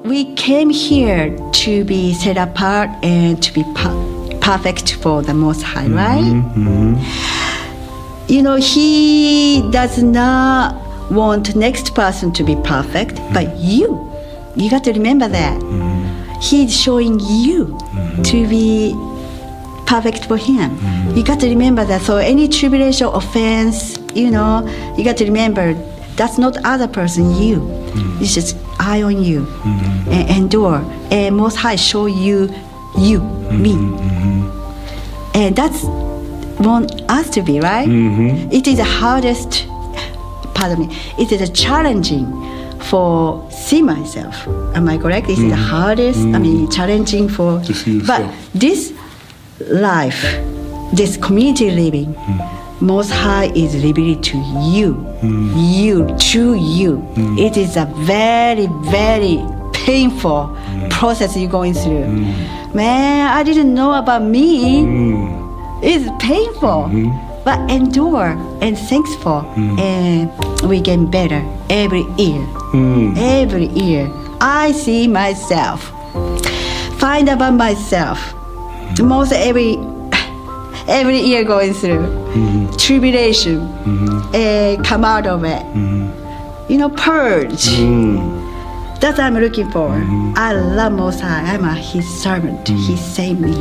we came here to be set apart and to be perfect for the Most High, right? Mm-hmm. He does not want next person to be perfect, but you got to remember that. He's showing you to be perfect for him. You got to remember that. So any tribulation, offense, you got to remember that's not other person, you. It's just eye on you and endure. And Most High show you, me. And that's want us to be, right? It is the hardest, it is challenging for see myself. Am I correct? It is the hardest, challenging for, to see yourself. But this life, this community living, Most High is revealed to you, to you. It is a very, very painful process you're going through. Man, I didn't know about me. It's painful, but endure and thankful, and we get better every year. Every year, I see myself, find about myself. Most every year going through tribulation, come out of it. Purge. That's what I'm looking for. I love Most High. I'm His servant. He saved me.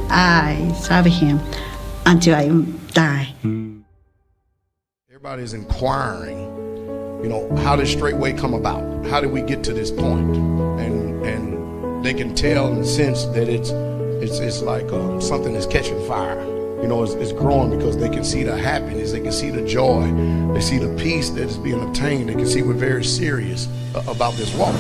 I serve Him until I die. Everybody's inquiring, how did Straitway come about? How did we get to this point? And they can tell and sense that it's like something is catching fire. It's growing because they can see the happiness, they can see the joy, they see the peace that is being obtained. They can see we're very serious about this walk.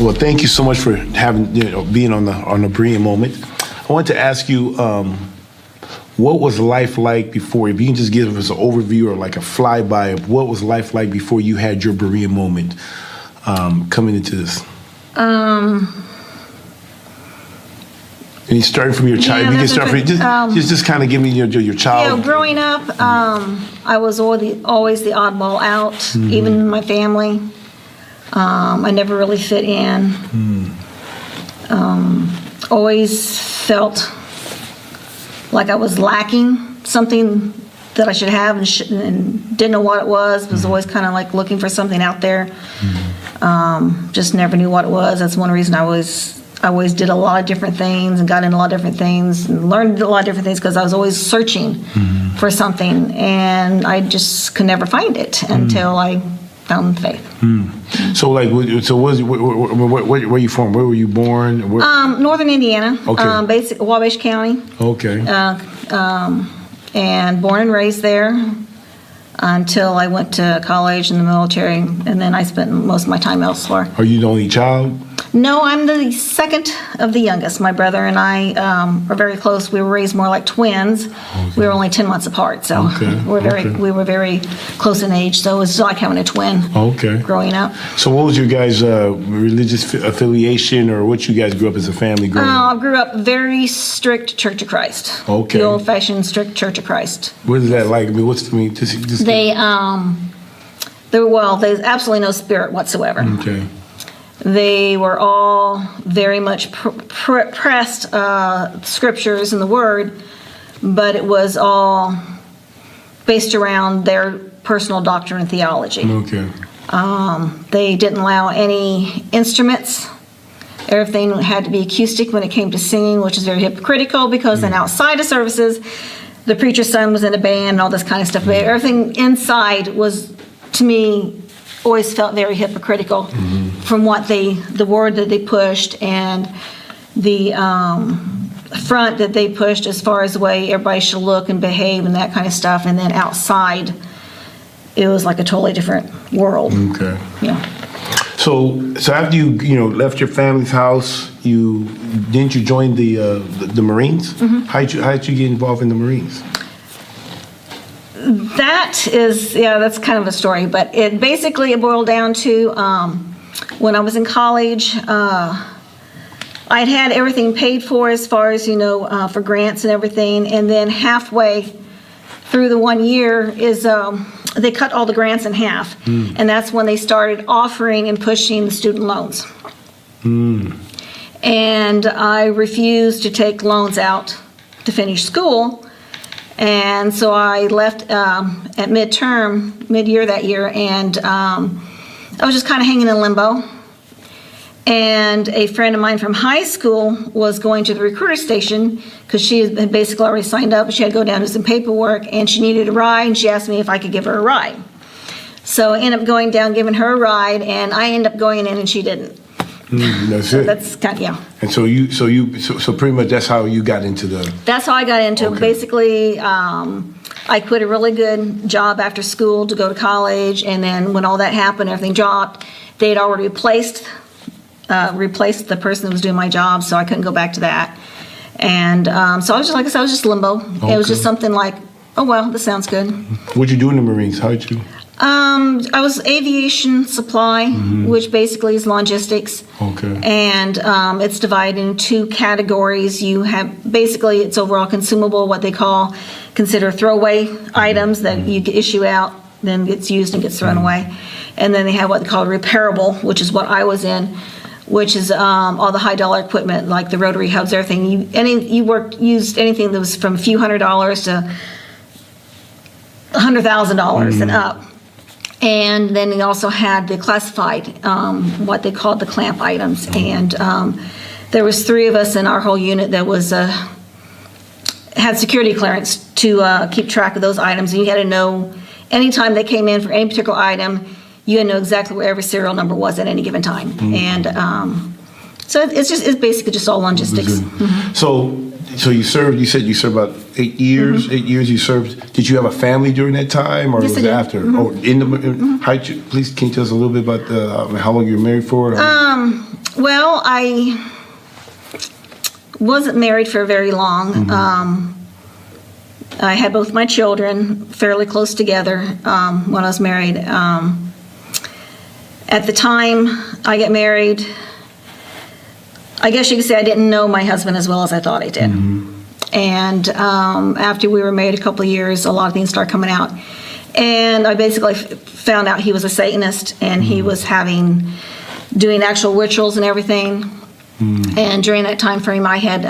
Well, thank you so much for being on the Berean Moment. I want to ask you, what was life like before? If you can just give us an overview or like a flyby of what was life like before you had your Berean Moment coming into this. And you starting from your child. Yeah, you can start from just kind of give me your child. Growing up, I was always the oddball out, even in my family. I never really fit in. Always felt like I was lacking something that I should have and didn't know what it was. Was always kind of like looking for something out there. Just never knew what it was. That's one reason I always did a lot of different things and got into a lot of different things and learned a lot of different things because I was always searching for something, and I just could never find it until I found faith. So, where are you from? Where were you born? Northern Indiana. Okay. Basic Wabash County. Okay. And born and raised there until I went to college and the military, and then I spent most of my time elsewhere. Are you the only child? No, I'm the second of the youngest. My brother and I are very close. We were raised more like twins. Okay. We were only 10 months apart, so we were very close in age. So it was like having a twin. Okay. Growing up. So what was your guys' religious affiliation, or what you guys grew up as a family growing up? I grew up very strict Church of Christ. Okay. The old-fashioned strict Church of Christ. What is that like? I mean, there's absolutely no spirit whatsoever. Okay. They were all very much pressed scriptures and the word, but it was all based around their personal doctrine and theology. Okay. They didn't allow any instruments. Everything had to be acoustic when it came to singing, which is very hypocritical because then outside of services, the preacher's son was in a band and all this kind of stuff. But everything inside was, to me, always felt very hypocritical from what the word that they pushed and the front that they pushed as far as the way everybody should look and behave and that kind of stuff. And then outside, it was like a totally different world. Okay. Yeah. So after you left your family's house, didn't you join the Marines? How'd you get involved in the Marines? That's kind of a story, but it boiled down to when I was in college. I'd had everything paid for as far as for grants and everything, and then halfway through the 1 year is they cut all the grants in half, and that's when they started offering and pushing the student loans. And I refused to take loans out to finish school, and so I left at mid-year that year, and I was just kind of hanging in limbo. And a friend of mine from high school was going to the recruiter station because she had basically already signed up, but she had to go down to some paperwork, and she needed a ride, and she asked me if I could give her a ride. So I ended up going down, giving her a ride, and I ended up going in, and she didn't. That's it. That's kind of, yeah. And so pretty much that's how you got into the. That's how I got into it. Okay. Basically, I quit a really good job after school to go to college, and then when all that happened, everything dropped. They had already replaced the person that was doing my job, so I couldn't go back to that. And so I was just, like I said, I was just limbo. Okay. It was just something like, oh, well, this sounds good. What'd you do in the Marines? How'd you? I was aviation supply, which basically is logistics. Okay. And it's divided in two categories. You have, basically, it's overall consumable, what they consider throwaway items that you issue out, then gets used and gets thrown away. And then they have what they call repairable, which is what I was in, which is all the high dollar equipment, like the rotary hubs, everything. Used anything that was from a few $100s to $100,000 and up. And then they also had the classified, what they called the clamp items. And there was 3 of us in our whole unit that was had security clearance to keep track of those items. And you had to know anytime they came in for any particular item, you had to know exactly where every serial number was at any given time. And so it's basically just all logistics. So you served. You said you served about 8 years. 8 years you served. Did you have a family during that time, or Yes, was I it did. after? Oh, please, can you tell us a little bit about how long you were married for? Well, I wasn't married for very long. I had both my children fairly close together when I was married. At the time I got married, I guess you could say I didn't know my husband as well as I thought I did. And after we were married a couple of years, a lot of things started coming out. And I basically found out he was a Satanist, and he was doing actual rituals and everything. And during that time frame, I had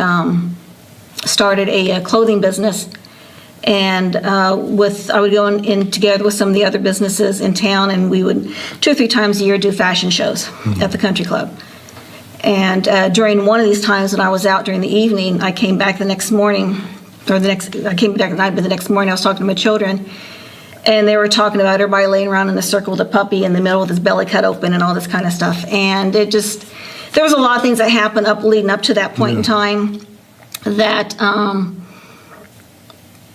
started a clothing business. And I would go in together with some of the other businesses in town, and we would 2 or 3 times a year do fashion shows at the country club. And during one of these times when I was out during the evening, I came back the next morning, I came back at night, but the next morning I was talking to my children, and they were talking about everybody laying around in a circle with a puppy in the middle with his belly cut open and all this kind of stuff. And there was a lot of things that happened leading up to that point in time that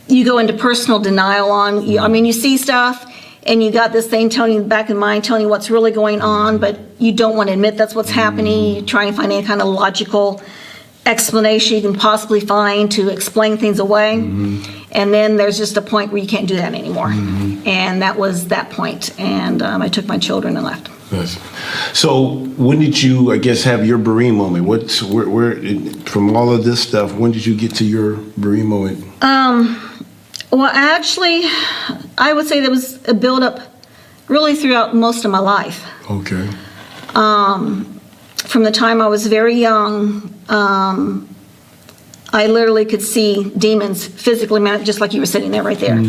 you go into personal denial on. You see stuff, and you got this thing telling you back in mind, telling you what's really going on, but you don't want to admit that's what's happening. You try and find any kind of logical explanation you can possibly find to explain things away. And then there's just a point where you can't do that anymore. And that was that point. And I took my children and left. Yes. So when did you, I guess, have your Berean moment? Where from all of this stuff, when did you get to your Berean moment? Well, actually, I would say there was a buildup really throughout most of my life. Okay. From the time I was very young, I literally could see demons physically, just like you were sitting there right there.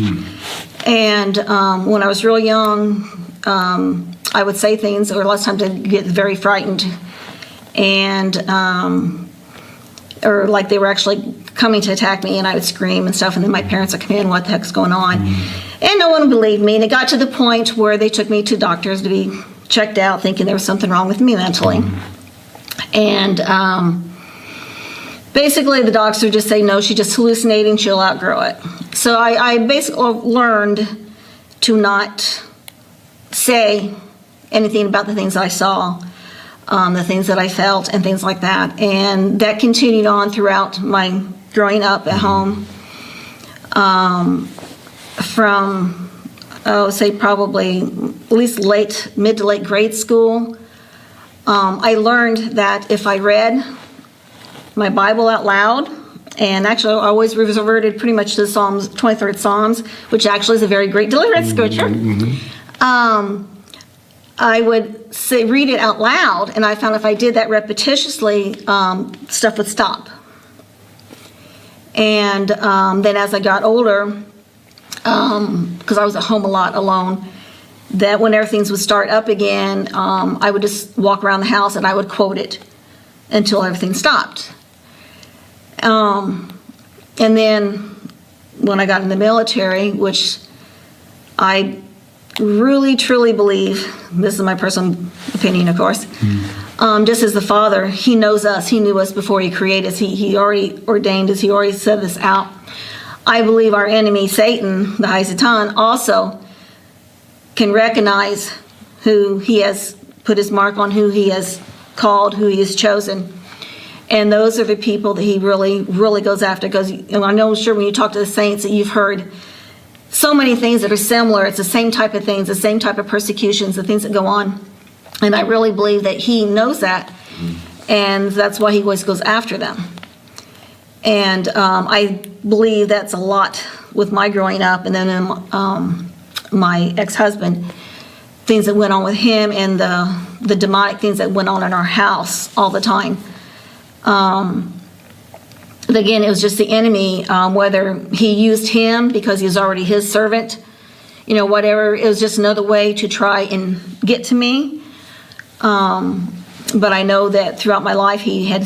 And when I was real young, I would say things, or a lot of times I'd get very frightened. and or like they were actually coming to attack me, and I would scream and stuff, and then my parents would come in, what the heck's going on? And no one believed me, and it got to the point where they took me to doctors to be checked out, thinking there was something wrong with me mentally. And basically the doctors would just say, no, she's just hallucinating, she'll outgrow it. So I basically learned to not say anything about the things I saw, the things that I felt, and things like that. And that continued on throughout my growing up at home. From, say probably at least mid to late grade school, I learned that if I read my Bible out loud, and actually I always reverted pretty much to the Psalms, 23rd Psalms, which actually is a very great deliverance scripture. I would read it out loud, and I found if I did that repetitiously, stuff would stop. And then as I got older, because I was at home a lot alone, that when everything would start up again, I would just walk around the house and I would quote it until everything stopped. And then when I got in the military, which I really truly believe, this is my personal opinion, of course, just as the Father, He knows us, He knew us before He created us, He already ordained us, He already set us out. I believe our enemy, Satan, the high Satan, also can recognize who he has put his mark on, who he has called, who he has chosen. And those are the people that he really, really goes after. Because I know, sure, when you talk to the saints, that you've heard so many things that are similar. It's the same type of things, the same type of persecutions, the things that go on. And I really believe that he knows that. And that's why he always goes after them. And I believe that's a lot with my growing up, and then my ex-husband, things that went on with him, and the demonic things that went on in our house all the time. Again, it was just the enemy, whether he used him because he was already his servant, whatever. It was just another way to try and get to me. But I know that throughout my life, he had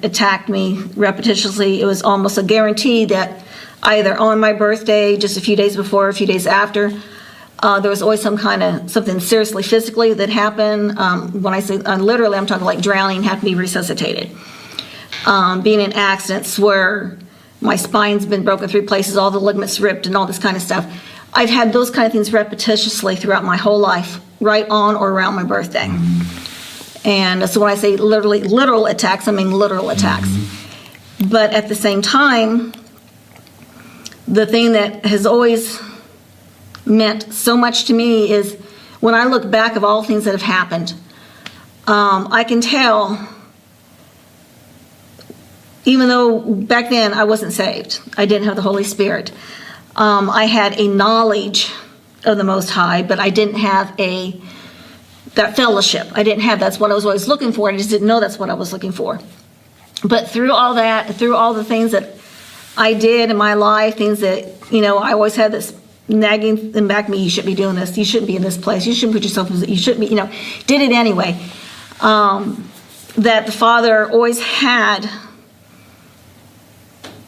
attacked me repetitiously. It was almost a guarantee that either on my birthday, just a few days before, a few days after, there was always something seriously physically that happened. When I say literally, I'm talking like drowning, have to be resuscitated. Being in accidents where my spine's been broken 3 places, all the ligaments ripped, and all this kind of stuff. I've had those kind of things repetitiously throughout my whole life, right on or around my birthday. And so when I say literal attacks, I mean literal attacks. But at the same time, the thing that has always meant so much to me is when I look back of all things that have happened, I can tell, even though back then I wasn't saved, I didn't have the Holy Spirit, I had a knowledge of the Most High, but I didn't have that fellowship. I didn't have, that's what I was always looking for. I just didn't know that's what I was looking for. But through all that, through all the things that I did in my life, things that, I always had this nagging in back of me, you shouldn't be doing this, you shouldn't be in this place, you shouldn't put yourself in, you shouldn't be, did it anyway. That the Father always had,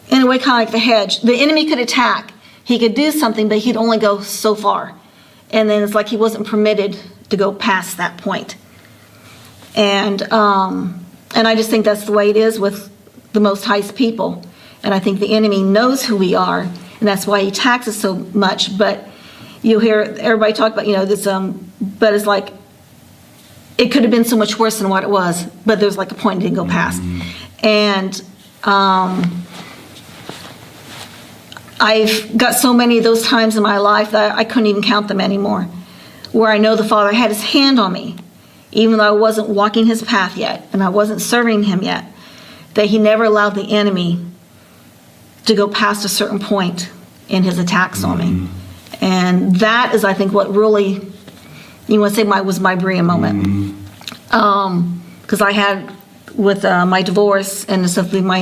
in a way, kind of like the hedge. The enemy could attack. He could do something, but he'd only go so far. And then it's like he wasn't permitted to go past that point. And I just think that's the way it is with the Most High's people. And I think the enemy knows who we are, and that's why he attacks us so much. But you hear everybody talk about, this, but it's like, it could have been so much worse than what it was, but there's like a point it didn't go past. And I've got so many of those times in my life that I couldn't even count them anymore, where I know the Father had his hand on me, even though I wasn't walking his path yet, and I wasn't serving him yet, that he never allowed the enemy to go past a certain point in his attacks on me. And that is, I think, what really, you want to say was my Berean moment. Because I had, with my divorce and stuff with my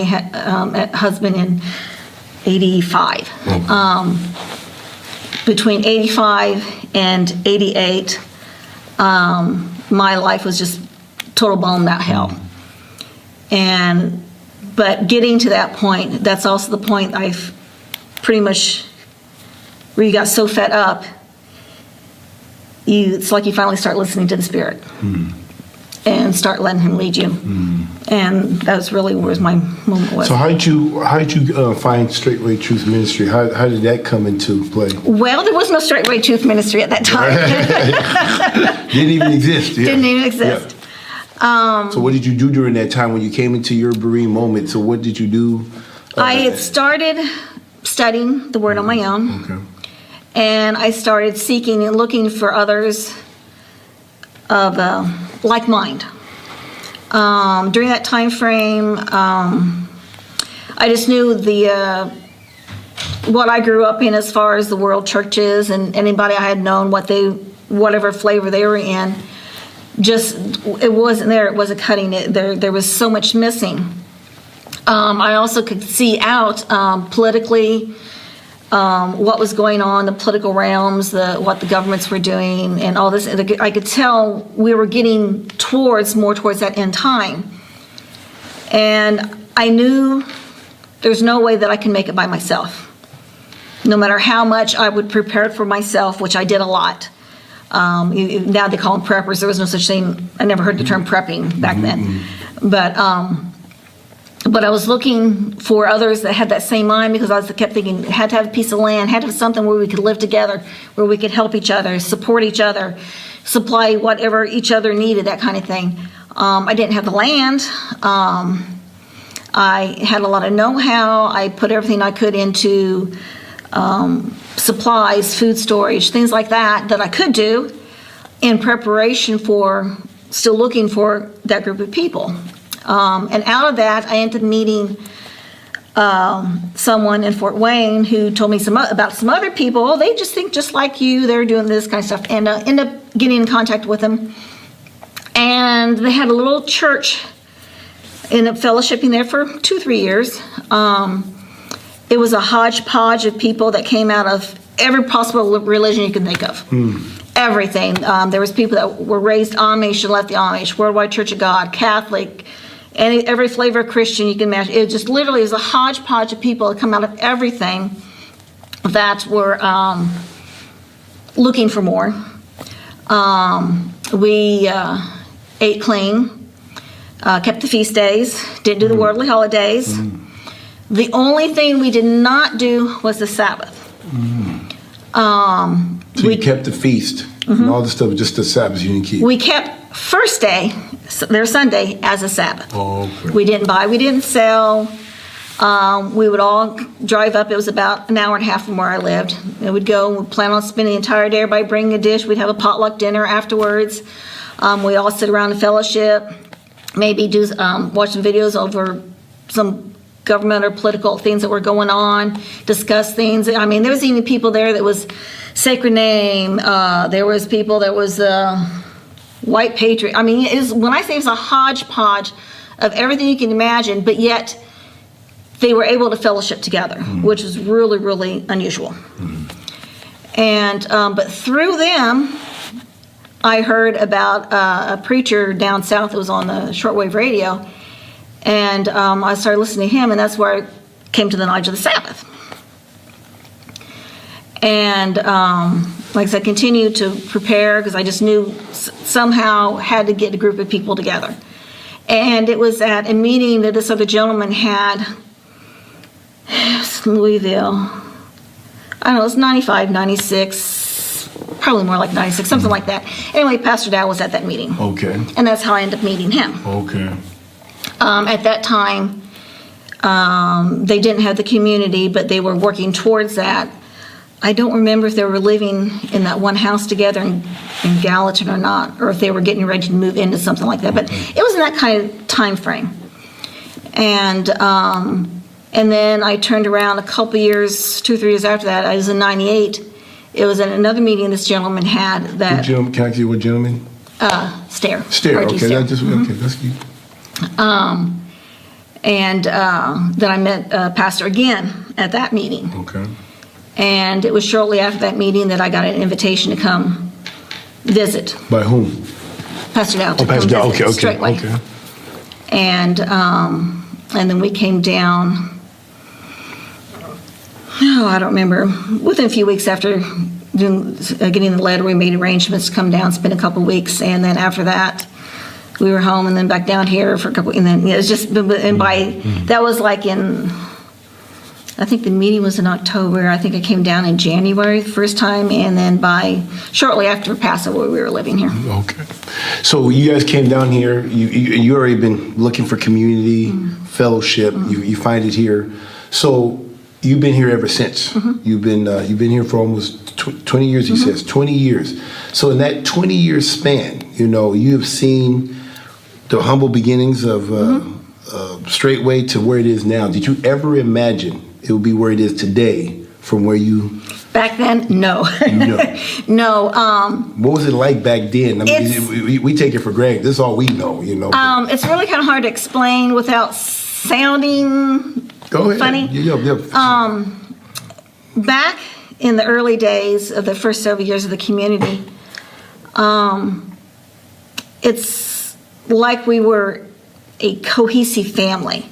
husband in 85. Between 85 and 88, my life was just total blown out hell. But getting to that point, that's also the point I've pretty much, where you got so fed up, it's like you finally start listening to the Spirit and start letting Him lead you. And that was really where my moment was. So how did you find Straitway Truth Ministry? How did that come into play? Well, there was no Straitway Truth Ministry at that time. Didn't even exist. Yeah. Didn't even exist. Yeah. So what did you do during that time when you came into your Berean Moment? So what did you do? I had started studying the Word on my own. Okay. And I started seeking and looking for others of like mind. During that time frame, I just knew what I grew up in as far as the world churches and anybody I had known, whatever flavor they were in, it wasn't there. It wasn't cutting it. There was so much missing. I also could see out politically what was going on, the political realms, what the governments were doing, and all this. I could tell we were getting more towards that end time. And I knew there's no way that I can make it by myself. No matter how much I would prepare for myself, which I did a lot. Now they call them preppers. There was no such thing. I never heard the term prepping back then. But I was looking for others that had that same mind, because I kept thinking, had to have a piece of land, had to have something where we could live together, where we could help each other, support each other, supply whatever each other needed, that kind of thing. I didn't have the land. I had a lot of know-how. I put everything I could into supplies, food storage, things like that I could do in preparation for still looking for that group of people. And out of that, I ended up meeting someone in Fort Wayne who told me about some other people. Oh, they just think just like you. They're doing this kind of stuff. And ended up getting in contact with them. And they had a little church. Ended up fellowshipping there for 2-3 years. It was a hodgepodge of people that came out of every possible religion you can think of. Everything. There was people that were raised Amish and left the Amish, Worldwide Church of God, Catholic, every flavor of Christian you can imagine. It just literally is a hodgepodge of people that come out of everything that were looking for more. We ate clean, kept the feast days, didn't do the worldly holidays. The only thing we did not do was the Sabbath. So you kept the feast and all the stuff, just the Sabbath you didn't keep? We kept first day, their Sunday, as a Sabbath. Oh, okay. We didn't buy, we didn't sell. We would all drive up. It was about an hour and a half from where I lived. And we'd go, we'd plan on spending the entire day. Everybody bringing a dish. We'd have a potluck dinner afterwards. We'd all sit around and fellowship, maybe watch some videos over some government or political things that were going on, discuss things. I mean, there was even people there that was Sacred Name. There was people that was White Patriot. I mean, when I say it's a hodgepodge of everything you can imagine, but yet they were able to fellowship together, which was really, really unusual. And but through them, I heard about a preacher down south that was on the shortwave radio, and I started listening to him, and that's where I came to the knowledge of the Sabbath. And like I said, continued to prepare, because I just knew somehow had to get a group of people together. And it was at a meeting that this other gentleman had. It was in Louisville. I don't know, it was 95, 96, probably more like 96, something like that. Anyway, Pastor Dow was at that meeting. Okay. And that's how I ended up meeting him. Okay. At that time, they didn't have the community, but they were working towards that. I don't remember if they were living in that one house together in Gallatin or not, or if they were getting ready to move into something like that. But it was in that kind of time frame. And then I turned around a couple years, 2 or 3 years after that. I was in 98. It was at another meeting this gentleman had that. Can I see what gentleman? Stair. Stair. RG Okay, Stair. okay, that's cute. And then I met Pastor again at that meeting. Okay. And it was shortly after that meeting that I got an invitation to come visit. By whom? Pastor Dow. Oh, Pastor Dow. Okay. Straitway. Okay. And then we came down, I don't remember, within a few weeks after getting the letter, we made arrangements to come down, spend a couple weeks, and then after that, we were home and then back down here for a couple, and then it was just, and by, that was like in, I think the meeting was in October. I think I came down in January the first time, and then by shortly after Passover, we were living here. Okay. So you guys came down here. You already been looking for community, fellowship. You find it here. So you've been here ever since. You've been here for almost 20 years. He says 20 years. So in that 20-year span, you have seen the humble beginnings of Straitway to where it is now. Did you ever imagine it would be where it is today from where you... Back then, no. No. No. What was it like back then? I mean, we take it for granted. This is all we know, It's really kind of hard to explain without sounding Go ahead. funny. Yeah. Back in the early days of the first several years of the community, it's like we were a cohesive family.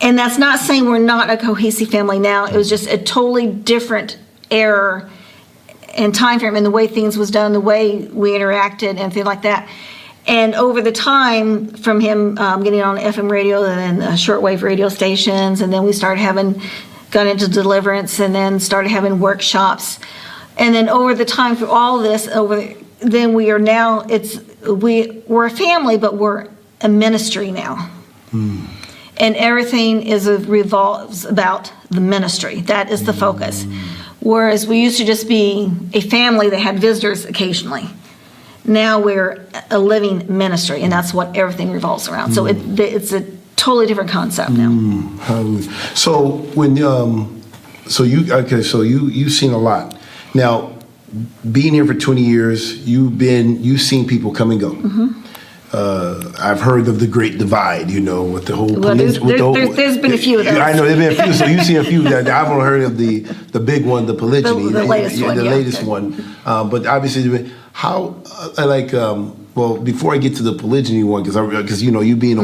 And that's not saying we're not a cohesive family now. It was just a totally different era and time frame and the way things was done, the way we interacted and things like that. And over the time, from him getting on FM radio and then shortwave radio stations, and then we started got into deliverance, and then started having workshops. And then over the time through all of this, then we are now, we're a family, but we're a ministry now. And everything revolves about the ministry. That is the focus. Whereas we used to just be a family that had visitors occasionally. Now we're a living ministry, and that's what everything revolves around. So it's a totally different concept now. Hallelujah. So when you've seen a lot. Now, being here for 20 years, you've seen people come and go. I've heard of the Great Divide, with the whole... Well, there's been a few of those. I know, there's been a few. So you've seen a few. I've only heard of the big one, the polygyny. The latest one, the yeah. latest one. But obviously, before I get to the polygyny one, because you being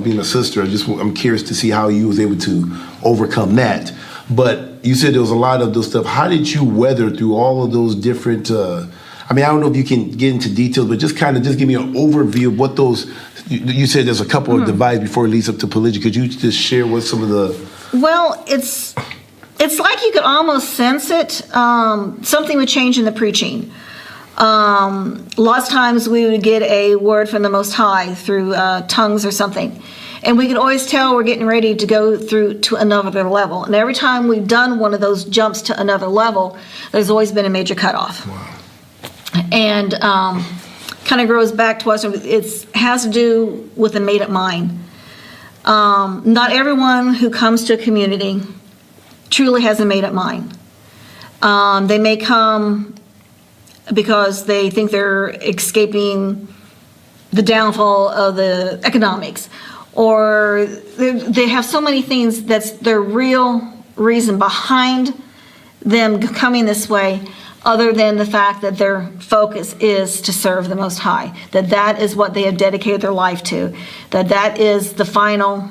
being a sister, I'm curious to see how you was able to overcome that. But you said there was a lot of those stuff. How did you weather through all of those different... I don't know if you can get into details, but just give me an overview of what those... You said there's a couple of divides before it leads up to polygyny. Could you just share what some of the... Well, it's like you could almost sense it. Something would change in the preaching. Lots of times we would get a word from the Most High through tongues or something. And we could always tell we're getting ready to go through to another level. And every time we've done one of those jumps to another level, there's always been a major cutoff. Wow. And kind of goes back to us. It has to do with a made-up mind. Not everyone who comes to a community truly has a made-up mind. They may come because they think they're escaping the downfall of the economics, or they have so many things that's their real reason behind them coming this way, other than the fact that their focus is to serve the Most High, that is what they have dedicated their life to, that is the final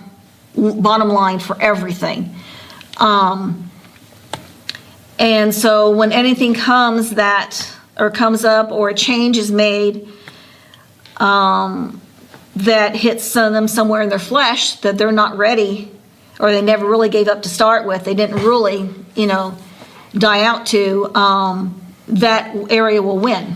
bottom line for everything. And so when anything comes up or a change is made that hits them somewhere in their flesh that they're not ready, or they never really gave up to start with, they didn't really, die out to, that area will win.